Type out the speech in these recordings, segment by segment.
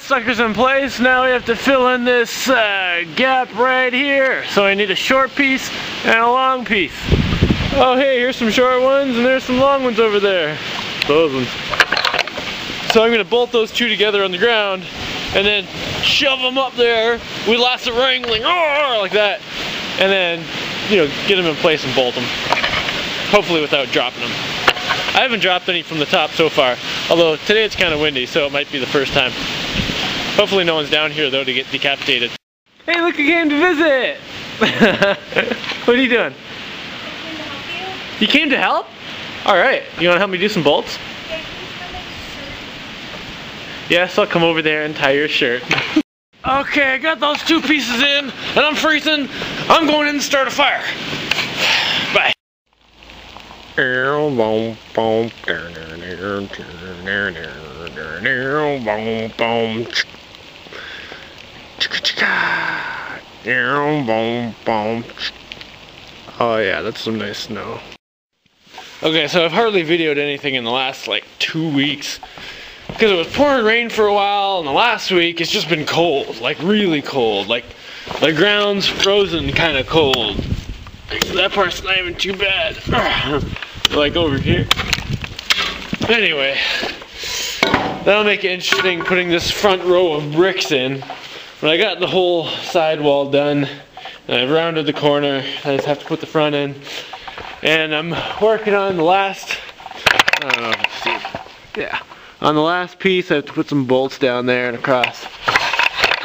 that sucker's in place. Now we have to fill in this gap right here. So I need a short piece and a long piece. Oh hey, here's some short ones and there's some long ones over there. Those ones. So I'm gonna bolt those two together on the ground and then shove them up there with lots of wrangling, like that. And then, you know, get them in place and bolt them. Hopefully without dropping them. I haven't dropped any from the top so far, although today it's kind of windy, so it might be the first time. Hopefully no one's down here though to get decapitated. Hey, look, you came to visit! What are you doing? You came to help? Alright, you want to help me do some bolts? Yes, I'll come over there and tie your shirt. Okay, I got those two pieces in, and I'm freezing. I'm going in to start a fire. Bye. Oh yeah, that's some nice snow. Okay, so I've hardly videoed anything in the last like 2 weeks because it was pouring rain for a while, and the last week it's just been cold, like really cold, like the ground's frozen kind of cold. That part's not even too bad. Like over here. Anyway, that'll make it interesting putting this front row of bricks in. When I got the whole side wall done, and I've rounded the corner, I just have to put the front in. And I'm working on the last, I don't know if you see, yeah, on the last piece I have to put some bolts down there and across.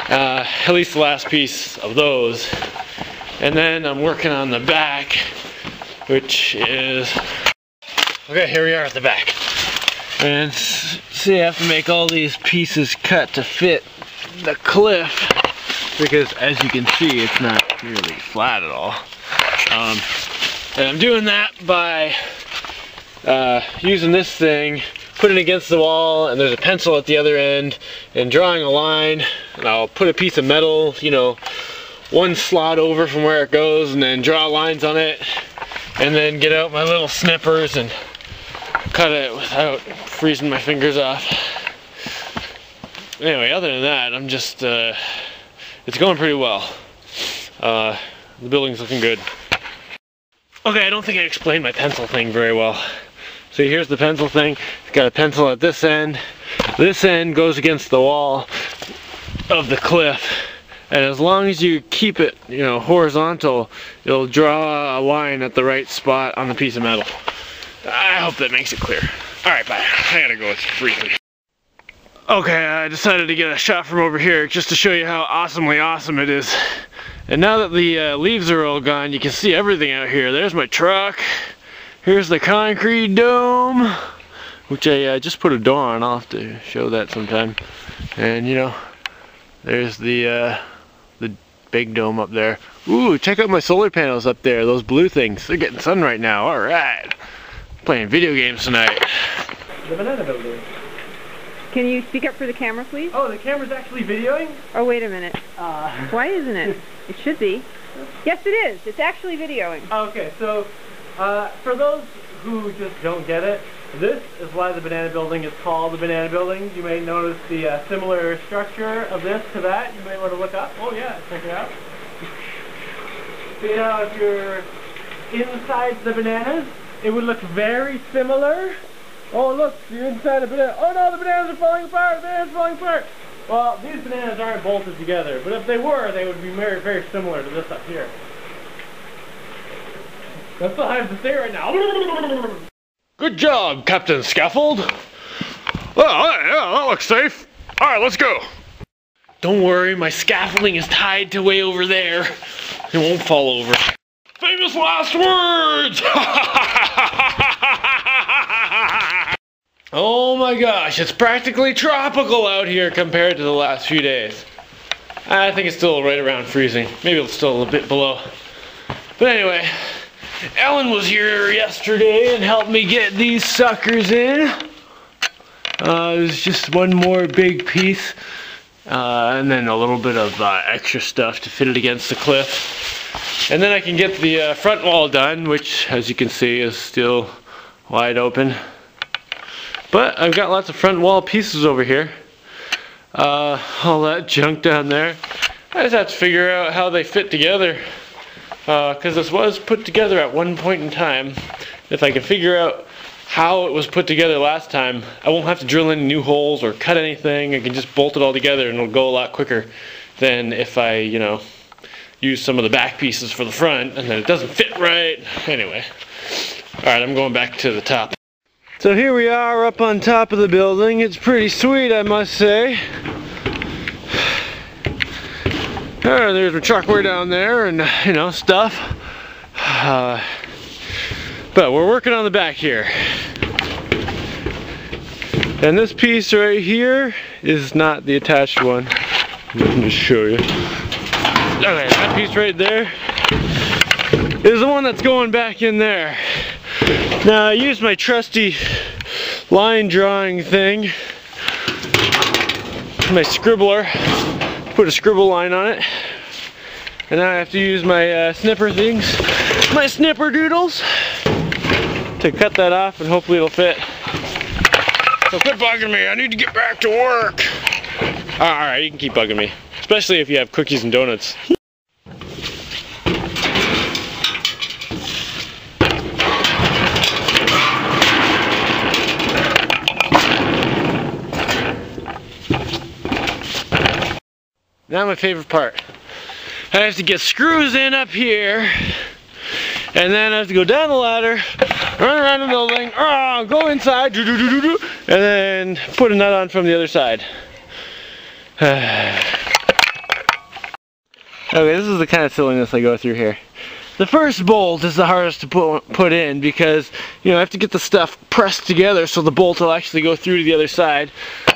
At least the last piece of those. And then I'm working on the back, which is, okay, here we are at the back. And see, I have to make all these pieces cut to fit the cliff, because as you can see, it's not really flat at all. And I'm doing that by using this thing, putting it against the wall, and there's a pencil at the other end, and drawing a line, and I'll put a piece of metal, you know, one slot over from where it goes, and then draw lines on it, and then get out my little snippers and cut it without freezing my fingers off. Anyway, other than that, I'm just, it's going pretty well. The building's looking good. Okay, I don't think I explained my pencil thing very well. So here's the pencil thing. It's got a pencil at this end. This end goes against the wall of the cliff. And as long as you keep it, you know, horizontal, it'll draw a line at the right spot on the piece of metal. I hope that makes it clear. Alright, bye. I gotta go, it's freezing. Okay, I decided to get a shot from over here just to show you how awesomely awesome it is. And now that the leaves are all gone, you can see everything out here. There's my truck. Here's the concrete dome, which I just put a door on. I'll have to show that sometime. And you know, there's the big dome up there. Ooh, check out my solar panels up there. Those blue things. They're getting sun right now. All right. Playing video games tonight. The banana building. Can you speak up for the camera, please? Oh, the camera's actually videoing? Oh, wait a minute. Why isn't it? It should be. Yes, it is. It's actually videoing. Okay, so for those who just don't get it, this is why the banana building is called the banana building. You may notice the similar structure of this to that. You may want to look up. Oh yeah, check it out. See how if you're inside the bananas, it would look very similar. Oh look, you're inside a banana. Oh no, the bananas are falling apart! The bananas are falling apart! Well, these bananas aren't bolted together, but if they were, they would be very, very similar to this up here. That's all I have to say right now. Good job, Captain Scaffold. Oh, yeah, that looks safe. All right, let's go. Don't worry, my scaffolding is tied to way over there. It won't fall over. Famous last words! Oh my gosh, it's practically tropical out here compared to the last few days. I think it's still right around freezing. Maybe it's still a bit below. But anyway, Ellen was here yesterday and helped me get these suckers in. There's just one more big piece. And then a little bit of extra stuff to fit it against the cliff. And then I can get the front wall done, which as you can see is still wide open. But I've got lots of front wall pieces over here. all that junk down there. I just have to figure out how they fit together, because this was put together at one point in time. If I can figure out how it was put together last time, I won't have to drill any new holes or cut anything. I can just bolt it all together and it'll go a lot quicker than if I, you know, use some of the back pieces for the front and then it doesn't fit right. Anyway, alright, I'm going back to the top. So here we are up on top of the building. It's pretty sweet, I must say. There's my truck way down there and, you know, stuff. But we're working on the back here. And this piece right here is not the attached one. Let me just show you. Okay, that piece right there is the one that's going back in there. Now I used my trusty line drawing thing, my scribbler, put a scribble line on it. And now I have to use my snipper things, my snipper doodles, to cut that off and hopefully it'll fit. So quit bugging me, I need to get back to work. Alright, you can keep bugging me. Especially if you have cookies and donuts. Now my favorite part. I have to get screws in up here, and then I have to go down the ladder, run around the building, go inside, and then put a nut on from the other side. Okay, this is the kind of silliness I go through here. The first bolt is the hardest to put in because, you know, I have to get the stuff pressed together so the bolt will actually go through to the other side.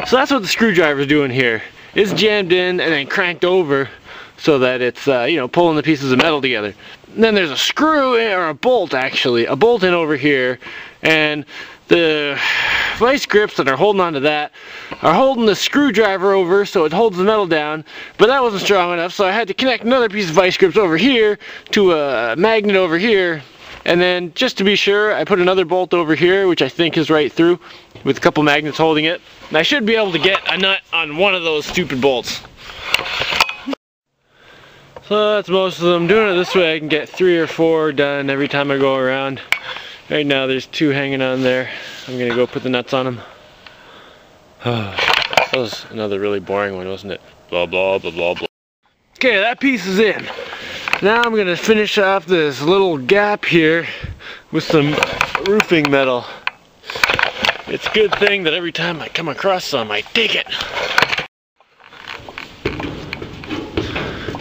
So that's what the screwdriver is doing here. It's jammed in and then cranked over so that it's, you know, pulling the pieces of metal together. And then there's a screw in, or a bolt actually, a bolt in over here, and the vice grips that are holding onto that are holding the screwdriver over so it holds the metal down, but that wasn't strong enough, so I had to connect another piece of vice grips over here to a magnet over here, and then just to be sure I put another bolt over here, which I think is right through, with a couple magnets holding it, and I should be able to get a nut on one of those stupid bolts. So that's most of them. Doing it this way I can get 3 or 4 done every time I go around. Right now there's 2 hanging on there. I'm gonna go put the nuts on them. That was another really boring one, wasn't it? Blah blah blah blah blah. Okay, that piece is in. Now I'm gonna finish off this little gap here with some roofing metal. It's a good thing that every time I come across some, I dig it.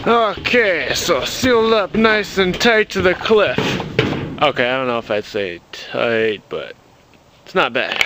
Okay, so sealed up nice and tight to the cliff. Okay, I don't know if I'd say tight, but it's not bad.